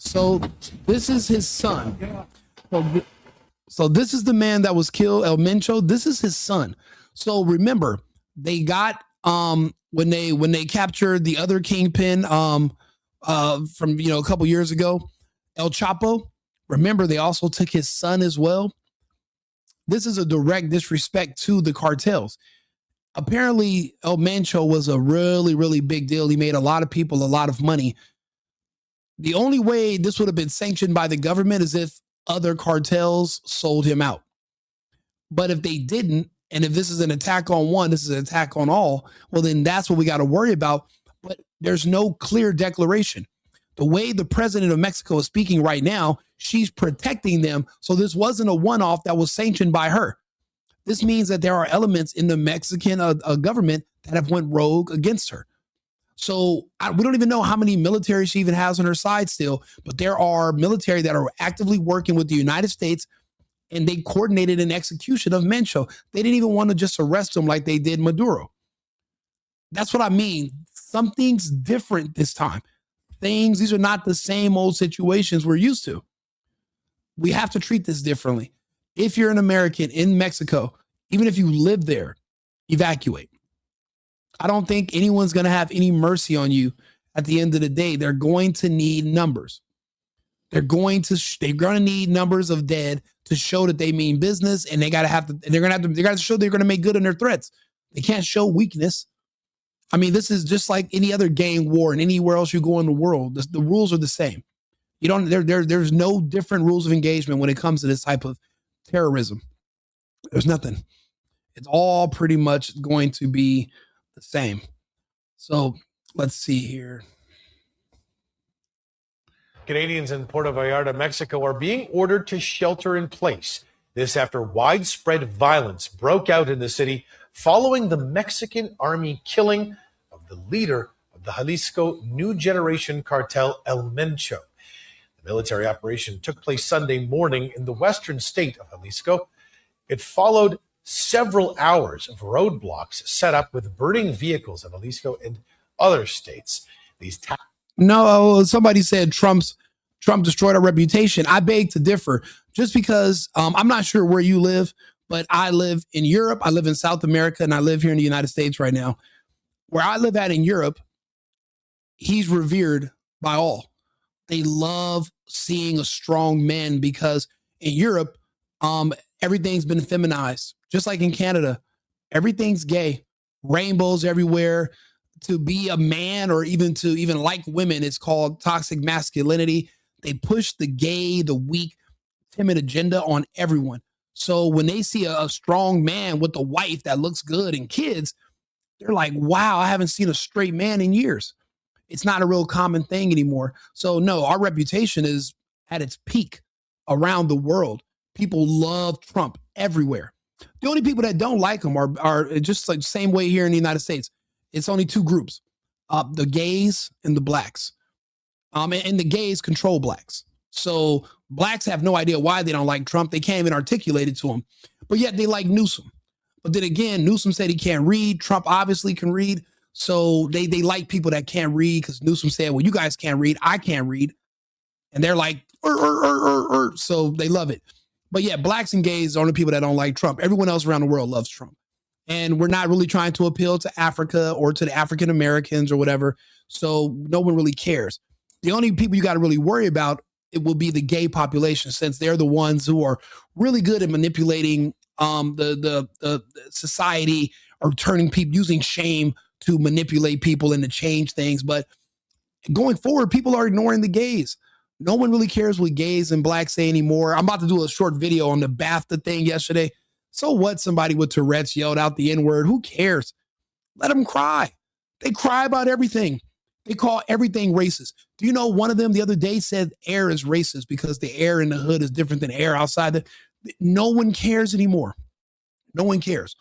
So this is his son. So this is the man that was killed, El Mencho. This is his son. So remember, they got when they captured the other kingpin from a couple years ago, El Chapo. Remember, they also took his son as well. This is a direct disrespect to the cartels. Apparently, El Mencho was a really, really big deal. He made a lot of people a lot of money. The only way this would have been sanctioned by the government is if other cartels sold him out. But if they didn't, and if this is an attack on one, this is an attack on all, well, then that's what we got to worry about. But there's no clear declaration. The way the president of Mexico is speaking right now, she's protecting them. So this wasn't a one-off that was sanctioned by her. This means that there are elements in the Mexican government that have went rogue against her. So we don't even know how many military she even has on her side still, but there are military that are actively working with the United States, and they coordinated an execution of Mencho. They didn't even want to just arrest him like they did Maduro. That's what I mean. Something's different this time. These are not the same old situations we're used to. We have to treat this differently. If you're an American in Mexico, even if you live there, evacuate. I don't think anyone's going to have any mercy on you at the end of the day. They're going to need numbers. They're going to need numbers of dead to show that they mean business, and they got to show they're going to make good on their threats. They can't show weakness. I mean, this is just like any other gang war and anywhere else you go in the world. The rules are the same. There's no different rules of engagement when it comes to this type of terrorism. There's nothing. It's all pretty much going to be the same. So let's see here. Canadians in Puerto Vallarta, Mexico, are being ordered to shelter in place. This after widespread violence broke out in the city following the Mexican army killing of the leader of the Jalisco New Generation Cartel, El Mencho. The military operation took place Sunday morning in the western state of Jalisco. It followed several hours of roadblocks set up with burning vehicles in Jalisco and other states. No, somebody said Trump destroyed our reputation. I beg to differ. Just because I'm not sure where you live, but I live in Europe, I live in South America, and I live here in the United States right now. Where I live at in Europe, he's revered by all. They love seeing a strong man because in Europe, everything's been feminized. Just like in Canada, everything's gay, rainbows everywhere. To be a man or even like women, it's called toxic masculinity. They push the gay, the weak, timid agenda on everyone. So when they see a strong man with a wife that looks good and kids, they're like, wow, I haven't seen a straight man in years. It's not a real common thing anymore. So no, our reputation is at its peak around the world. People love Trump everywhere. The only people that don't like him are just like the same way here in the United States. It's only two groups, the gays and the blacks. And the gays control blacks. So blacks have no idea why they don't like Trump. They can't even articulate it to him. But yet they like Newsom. But then again, Newsom said he can't read. Trump obviously can read. So they like people that can't read because Newsom said, well, you guys can't read. I can't read. And they're like, so they love it. But yeah, blacks and gays are the only people that don't like Trump. Everyone else around the world loves Trump. And we're not really trying to appeal to Africa or to the African Americans or whatever. So no one really cares. The only people you got to really worry about, it will be the gay population, since they're the ones who are really good at manipulating the society, or turning people, using shame to manipulate people and to change things. But going forward, people are ignoring the gays. No one really cares what gays and blacks say anymore. I'm about to do a short video on the BAFTA thing yesterday. So what? Somebody with Tourette's yelled out the N-word. Who cares? Let them cry. They cry about everything. They call everything racist. Do you know one of them the other day said air is racist because the air in the hood is different than air outside? No one cares anymore. No one cares.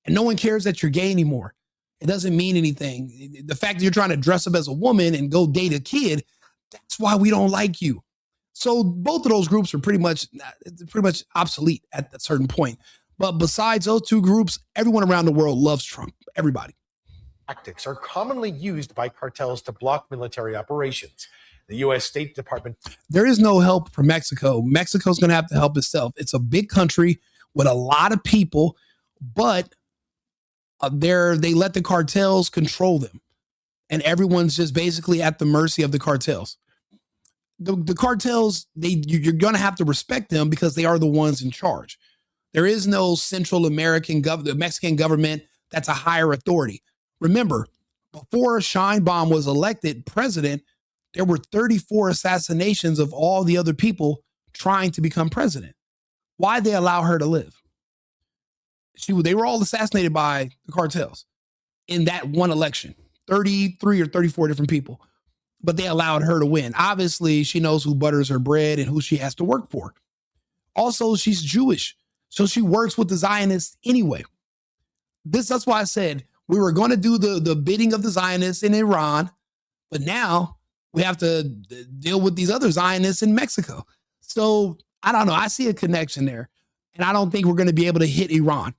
And no one cares that you're gay anymore. It doesn't mean anything. The fact that you're trying to dress up as a woman and go date a kid, that's why we don't like you. So both of those groups are pretty much obsolete at a certain point. But besides those two groups, everyone around the world loves Trump. Everybody. Tactics are commonly used by cartels to block military operations. The U.S. State Department. There is no help for Mexico. Mexico's going to have to help itself. It's a big country with a lot of people, but they let the cartels control them. And everyone's just basically at the mercy of the cartels. The cartels, you're going to have to respect them because they are the ones in charge. There is no Central American the Mexican government that's a higher authority. Remember, before Sheinbaum was elected president, there were 34 assassinations of all the other people trying to become president. Why'd they allow her to live? They were all assassinated by the cartels in that one election. 33 or 34 different people. but they allowed her to win. Obviously, she knows who butters her bread and who she has to work for. Also, she's Jewish, so she works with the Zionists anyway. That's why I said we were going to do the bidding of the Zionists in Iran, but now we have to deal with these other Zionists in Mexico. So I don't know. I see a connection there, and I don't think we're going to be able to hit Iran.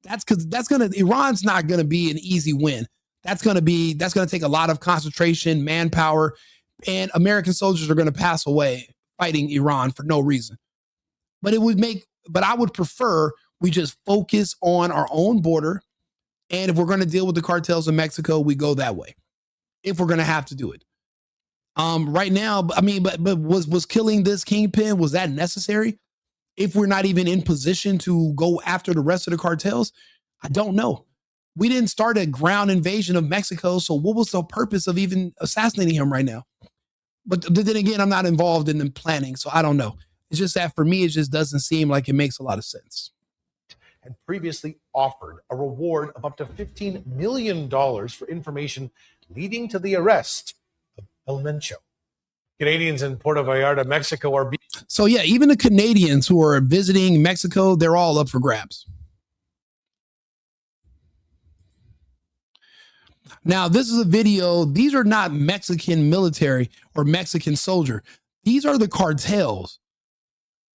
That's because Iran's not going to be an easy win. That's going to take a lot of concentration, manpower, and American soldiers are going to pass away fighting Iran for no reason. But I would prefer we just focus on our own border. And if we're going to deal with the cartels in Mexico, we go that way. If we're going to have to do it. Right now, I mean, but was killing this kingpin, was that necessary? If we're not even in position to go after the rest of the cartels, I don't know. We didn't start a ground invasion of Mexico, so what was the purpose of even assassinating him right now? But then again, I'm not involved in the planning, so I don't know. It's just that for me, it just doesn't seem like it makes a lot of sense. And previously offered a reward of up to $15 million for information leading to the arrest of El Mencho. Canadians in Puerto Vallarta, Mexico are being... So yeah, even the Canadians who are visiting Mexico, they're all up for grabs. Now, this is a video. These are not Mexican military or Mexican soldier. These are the cartels.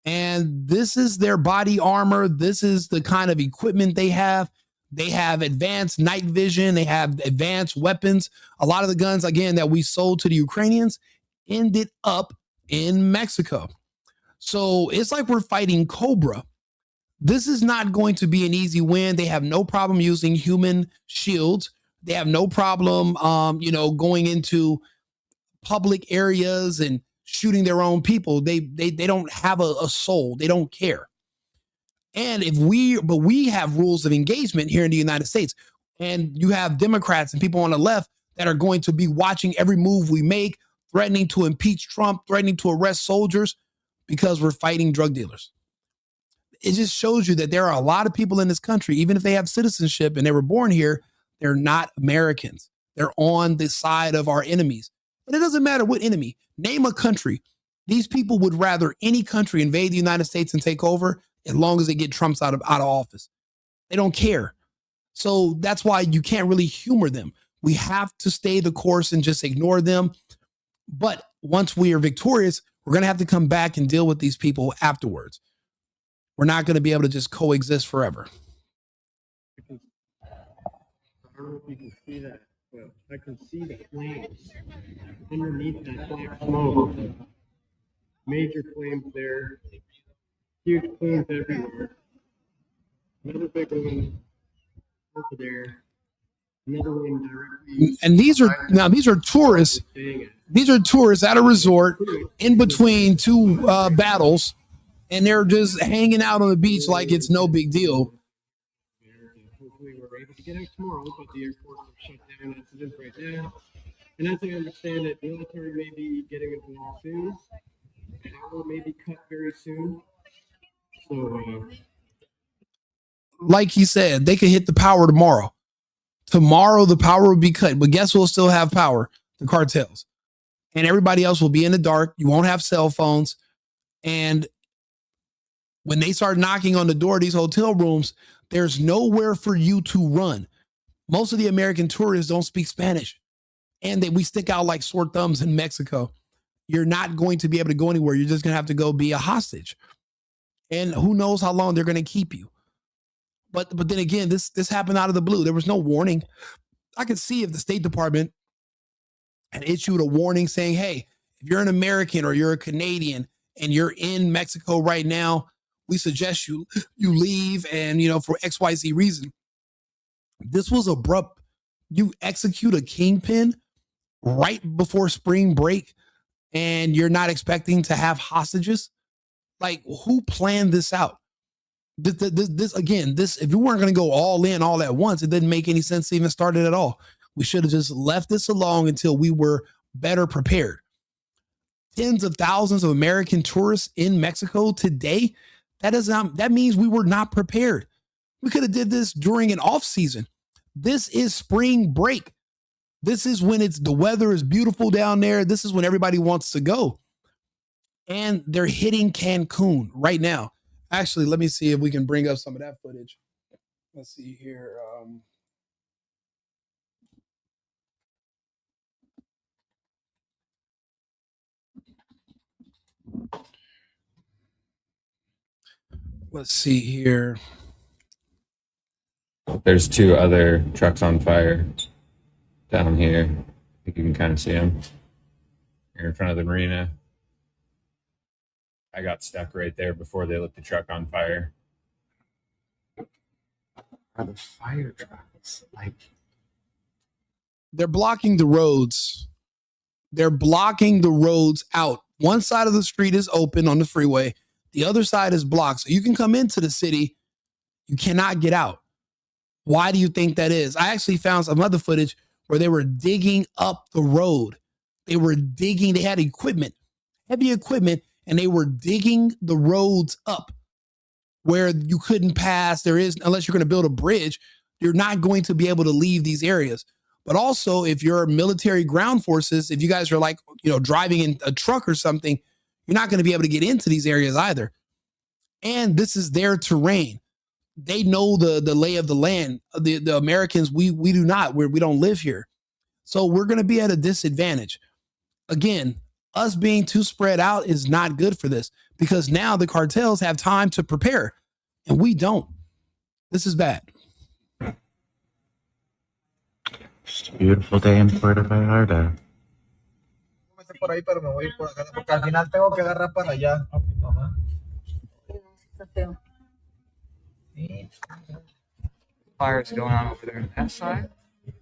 And this is their body armor. This is the kind of equipment they have. They have advanced night vision. They have advanced weapons. A lot of the guns, again, that we sold to the Ukrainians ended up in Mexico. So it's like we're fighting Cobra. This is not going to be an easy win. They have no problem using human shields. They have no problem, going into public areas and shooting their own people. They don't have a soul. They don't care. And but we have rules of engagement here in the United States. And you have Democrats and people on the left that are going to be watching every move we make, threatening to impeach Trump, threatening to arrest soldiers because we're fighting drug dealers. It just shows you that there are a lot of people in this country, even if they have citizenship and they were born here, they're not Americans. They're on the side of our enemies. But it doesn't matter what enemy. Name a country. These people would rather any country invade the United States and take over as long as they get Trump out of office. They don't care. So that's why you can't really humor them. We have to stay the course and just ignore them. But once we are victorious, we're going to have to come back and deal with these people afterwards. We're not going to be able to just coexist forever. I don't know if you can see that, but I can see the flames underneath that black smoke. Major flames there, huge flames everywhere. Another big one over there. Another one directly. And these are tourists. These are tourists at a resort in between two battles, and they're just hanging out on the beach like it's no big deal. Hopefully we're able to get out tomorrow, but the airport is shut down as it is right now. And as I understand it, military may be getting involved soon. Power may be cut very soon. So, like he said, they could hit the power tomorrow. Tomorrow the power will be cut, but guess who will still have power? The cartels. And everybody else will be in the dark. You won't have cell phones. And when they start knocking on the door of these hotel rooms, there's nowhere for you to run. Most of the American tourists don't speak Spanish. And we stick out like sore thumbs in Mexico. You're not going to be able to go anywhere. You're just going to have to go be a hostage. And who knows how long they're going to keep you. But then again, this happened out of the blue. There was no warning. I could see if the State Department had issued a warning saying, hey, if you're an American or you're a Canadian and you're in Mexico right now, we suggest you leave and, for XYZ reason. This was abrupt. You execute a kingpin right before spring break and you're not expecting to have hostages. Like, who planned this out? This again, if you weren't going to go all in all at once, it didn't make any sense to even start it at all. We should have just left this alone until we were better prepared. Tens of thousands of American tourists in Mexico today. That means we were not prepared. We could have did this during an off season. This is spring break. This is when the weather is beautiful down there. This is when everybody wants to go. And they're hitting Cancun right now. Actually, let me see if we can bring up some of that footage. Let's see here. Let's see here. There's two other trucks on fire down here. I think you can kind of see them. Here in front of the marina. I got stuck right there before they lit the truck on fire. Are the fire trucks like? They're blocking the roads. They're blocking the roads out. One side of the street is open on the freeway. The other side is blocked. So you can come into the city. You cannot get out. Why do you think that is? I actually found some other footage where they were digging up the road. They were digging. They had equipment, heavy equipment, and they were digging the roads up where you couldn't pass. Unless you're going to build a bridge, you're not going to be able to leave these areas. But also, if you're military ground forces, if you guys are like, driving in a truck or something, you're not going to be able to get into these areas either. And this is their terrain. They know the lay of the land. The Americans, we do not. We don't live here. So we're going to be at a disadvantage. Again, us being too spread out is not good for this because now the cartels have time to prepare and we don't. This is bad. It's a beautiful day in Puerto Vallarta. Fires going on over there on that side. The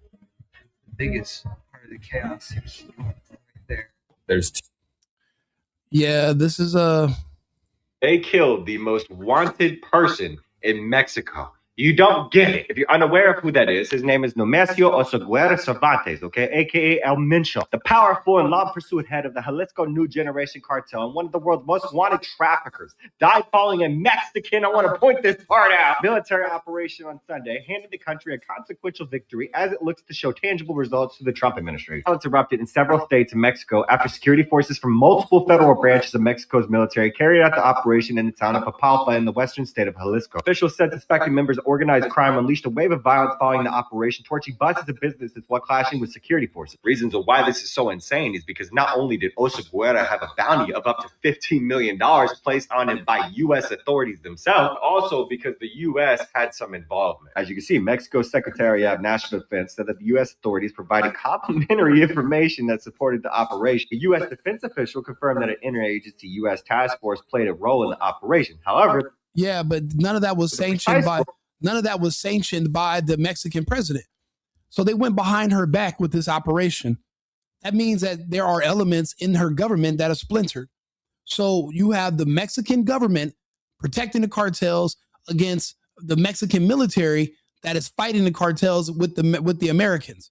biggest part of the chaos seems right there. There's Yeah, this is They killed the most wanted person in Mexico. You don't get it. If you're unaware of who that is, his name is Nemesio Oseguera Cervantes, okay, aka El Mencho, the powerful and long-pursued head of the Jalisco New Generation Cartel and one of the world's most wanted traffickers. Died falling a Mexican. I want to point this part out. Military operation on Sunday handed the country a consequential victory as it looks to show tangible results to the Trump administration. Violence erupted in several states in Mexico after security forces from multiple federal branches of Mexico's military carried out the operation in the town of Papalpa in the western state of Jalisco. Officials said suspected members of organized crime unleashed a wave of violence following the operation, torching buses and businesses while clashing with security forces. Reasons of why this is so insane is because not only did Oseguera have a bounty of up to $15 million placed on him by U.S. authorities themselves, but also because the U.S. had some involvement. As you can see, Mexico's Secretary of National Defense said that the U.S. authorities provided complimentary information that supported the operation. A U.S. defense official confirmed that an interagency U.S. task force played a role in the operation. However, yeah, but none of that was sanctioned by the Mexican president. So they went behind her back with this operation. That means that there are elements in her government that are splintered. So you have the Mexican government protecting the cartels against the Mexican military that is fighting the cartels with the Americans.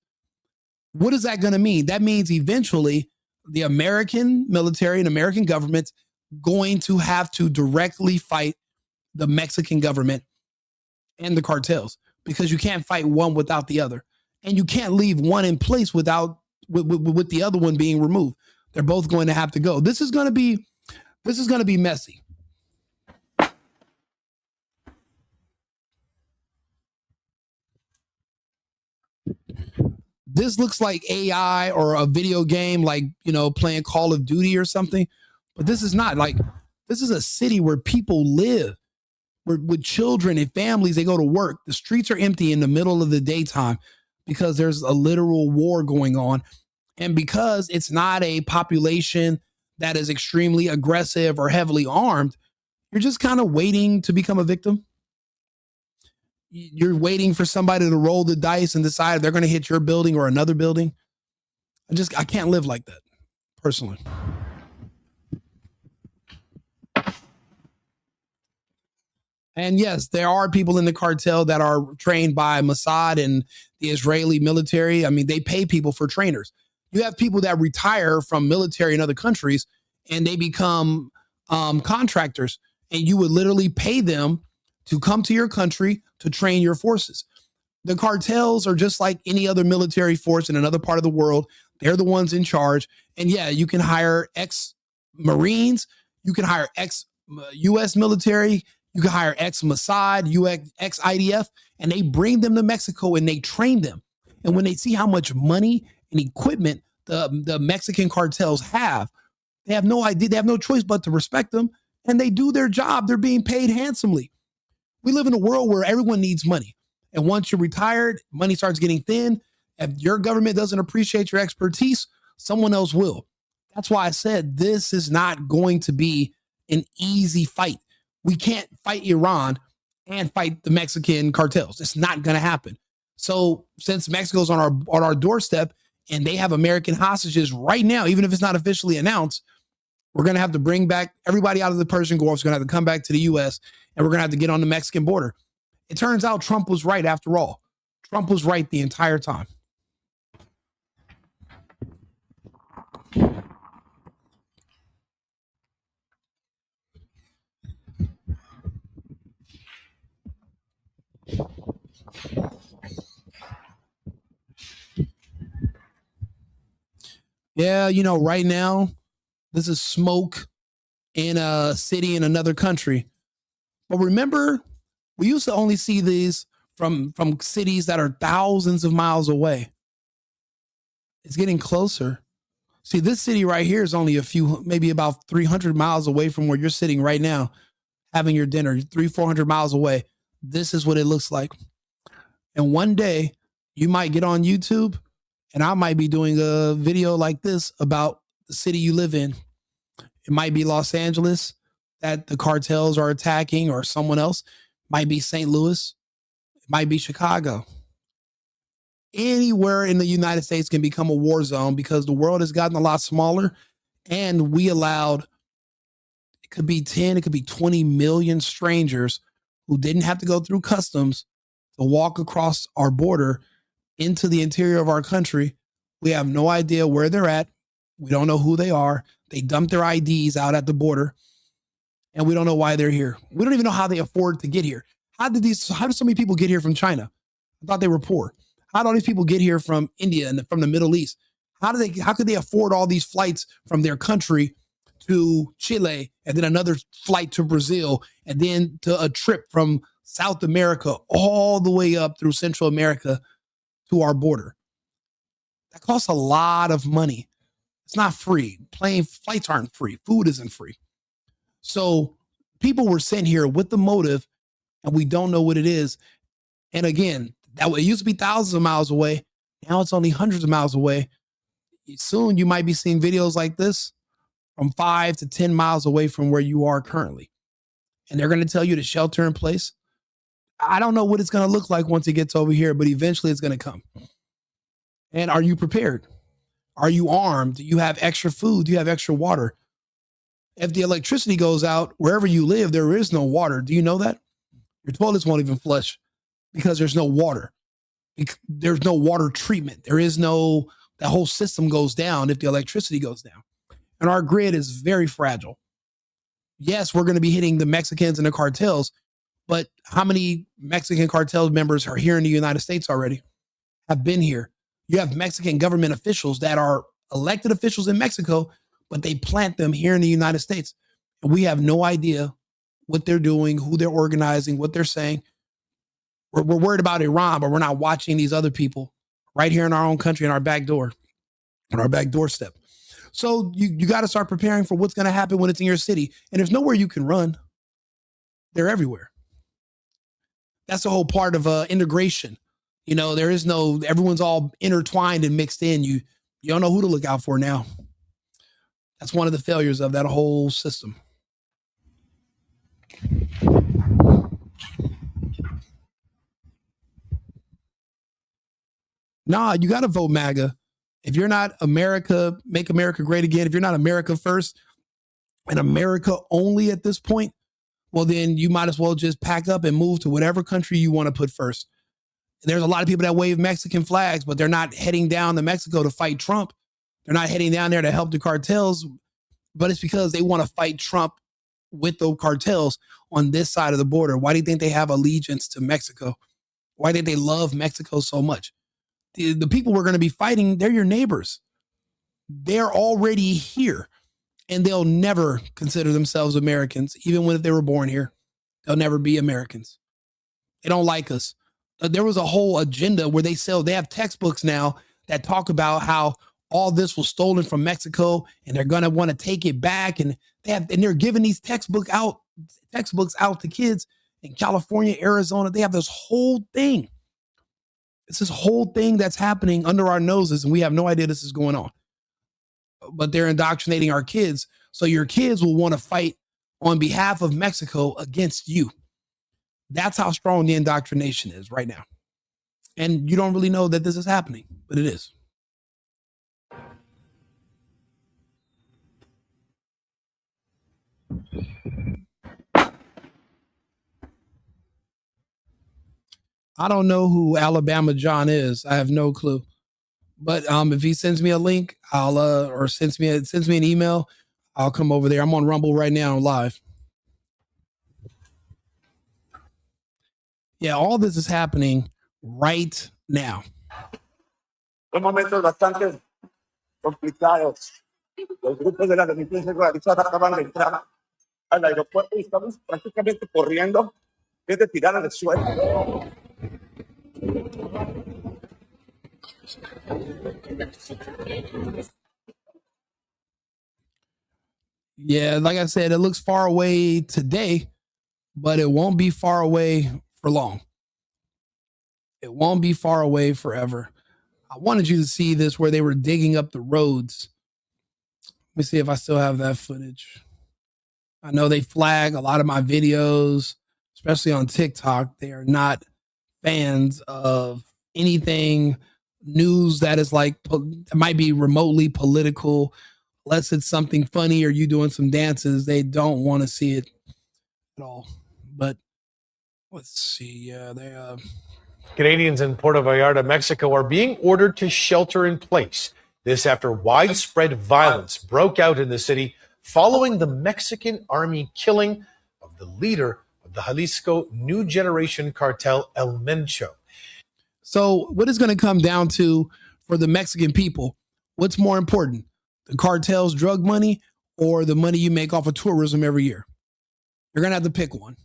What is that going to mean? That means eventually the American military and American government's going to have to directly fight the Mexican government and the cartels because you can't fight one without the other. And you can't leave one in place with the other one being removed. They're both going to have to go. This is going to be messy. This looks like AI or a video game, like, playing Call of Duty or something. But this is not. This is a city where people live. With children and families, they go to work. The streets are empty in the middle of the daytime because there's a literal war going on. And because it's not a population that is extremely aggressive or heavily armed, you're just kind of waiting to become a victim. You're waiting for somebody to roll the dice and decide if they're going to hit your building or another building. I can't live like that, personally. And yes, there are people in the cartel that are trained by Mossad and the Israeli military. I mean, they pay people for trainers. You have people that retire from military in other countries and they become contractors, and you would literally pay them to come to your country to train your forces. The cartels are just like any other military force in another part of the world. They're the ones in charge. And yeah, you can hire ex-Marines. You can hire ex-U.S. military. You can hire ex-Mossad, ex-IDF, and they bring them to Mexico and they train them. And when they see how much money and equipment the Mexican cartels have, they have no idea. They have no choice but to respect them. And they do their job. They're being paid handsomely. We live in a world where everyone needs money. And once you're retired, money starts getting thin. If your government doesn't appreciate your expertise, someone else will. That's why I said this is not going to be an easy fight. We can't fight Iran and fight the Mexican cartels. It's not going to happen. So since Mexico's on our doorstep and they have American hostages right now, even if it's not officially announced, we're going to have to bring back everybody out of the Persian Gulf. It's going to have to come back to the U.S. and we're going to have to get on the Mexican border. It turns out Trump was right after all. Trump was right the entire time. Yeah, right now, this is smoke in a city in another country. But remember, we used to only see these from cities that are thousands of miles away. It's getting closer. See, this city right here is only maybe about 300 miles away from where you're sitting right now, having your dinner, 400 miles away. This is what it looks like. And one day you might get on YouTube and I might be doing a video like this about the city you live in. It might be Los Angeles that the cartels are attacking, or someone else. It might be St. Louis. It might be Chicago. Anywhere in the United States can become a war zone because the world has gotten a lot smaller, and we allowed, it could be 10, it could be 20 million strangers who didn't have to go through customs to walk across our border into the interior of our country. We have no idea where they're at. We don't know who they are. They dump their IDs out at the border, and we don't know why they're here. We don't even know how they afford to get here. How did so many people get here from China? I thought they were poor. How did all these people get here from India and from the Middle East? How could they afford all these flights from their country to Chile, and then another flight to Brazil, and then to a trip from South America all the way up through Central America to our border? That costs a lot of money. It's not free. Plane flights aren't free. Food isn't free. So people were sent here with the motive, and we don't know what it is. And again, it used to be thousands of miles away. Now it's only hundreds of miles away. Soon you might be seeing videos like this from 5 to 10 miles away from where you are currently. And they're going to tell you to shelter in place. I don't know what it's going to look like once it gets over here, but eventually it's going to come. And are you prepared? Are you armed? Do you have extra food? Do you have extra water? If the electricity goes out, wherever you live, there is no water. Do you know that? Your toilets won't even flush because there's no water. There's no water treatment. That whole system goes down if the electricity goes down. And our grid is very fragile. Yes, we're going to be hitting the Mexicans and the cartels, but how many Mexican cartel members are here in the United States already, have been here? You have Mexican government officials that are elected officials in Mexico, but they plant them here in the United States. And we have no idea what they're doing, who they're organizing, what they're saying. We're worried about Iran, but we're not watching these other people right here in our own country, in our back door, on our back doorstep. So you got to start preparing for what's going to happen when it's in your city. And there's nowhere you can run. They're everywhere. That's the whole part of integration. Everyone's all intertwined and mixed in. You don't know who to look out for now. That's one of the failures of that whole system. Nah, you got to vote MAGA. If you're not America, make America great again. If you're not America first and America only at this point, well, then you might as well just pack up and move to whatever country you want to put first. There's a lot of people that wave Mexican flags, but they're not heading down to Mexico to fight Trump. They're not heading down there to help the cartels, but it's because they want to fight Trump with the cartels on this side of the border. Why do you think they have allegiance to Mexico Why did they love Mexico so much? The people we're going to be fighting, they're your neighbors. They're already here, and they'll never consider themselves Americans, even when if they were born here. They'll never be Americans. They don't like us. There was a whole agenda where they have textbooks now that talk about how all this was stolen from Mexico, and they're going to want to take it back. And they're giving these textbooks out to kids in California, Arizona. They have this whole thing. It's this whole thing that's happening under our noses, and we have no idea this is going on. But they're indoctrinating our kids. So your kids will want to fight on behalf of Mexico against you. That's how strong the indoctrination is right now. And you don't really know that this is happening, but it is. I don't know who Alabama John is. I have no clue. But if he sends me a link, or sends me an email, I'll come over there. I'm on Rumble right now, live. Yeah, all this is happening right now. Son momentos bastante complicados. Los grupos de la delincuencia organizada acaban de entrar al aeropuerto y estamos prácticamente corriendo desde tirar al suelo. Yeah, like I said, it looks far away today, but it won't be far away for long. It won't be far away forever. I wanted you to see this where they were digging up the roads. Let me see if I still have that footage. I know they flag a lot of my videos, especially on TikTok. They are not fans of anything news that is like, that might be remotely political. Unless it's something funny or you doing some dances, they don't want to see it at all. But let's see. Yeah, they Canadians in Puerto Vallarta, Mexico, are being ordered to shelter in place. This after widespread violence broke out in the city following the Mexican army killing of the leader of the Jalisco New Generation Cartel, El Mencho. So what is going to come down to for the Mexican people? What's more important? The cartel's drug money or the money you make off of tourism every year? You're going to have to pick one.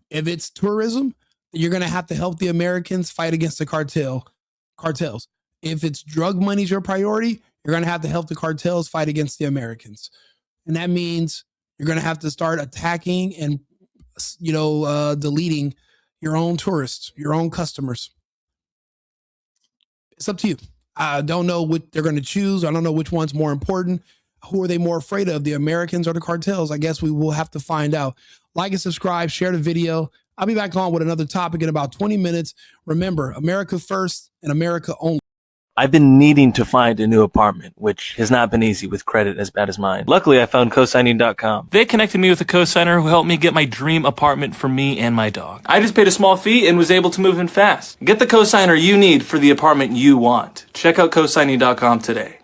If it's tourism, you're going to have to help the Americans fight against the cartels. If it's drug money's your priority, you're going to have to help the cartels fight against the Americans. And that means you're going to have to start attacking and, deleting your own tourists, your own customers. It's up to you. I don't know what they're going to choose. I don't know which one's more important. Who are they more afraid of, the Americans or the cartels? I guess we will have to find out. Like and subscribe, share the video. I'll be back on with another topic in about 20 minutes. Remember, America first and America only. I've been needing to find a new apartment, which has not been easy with credit as bad as mine. Luckily, I found cosigning.com. They connected me with a cosigner who helped me get my dream apartment for me and my dog. I just paid a small fee and was able to move in fast. Get the cosigner you need for the apartment you want. Check out cosigning.com today.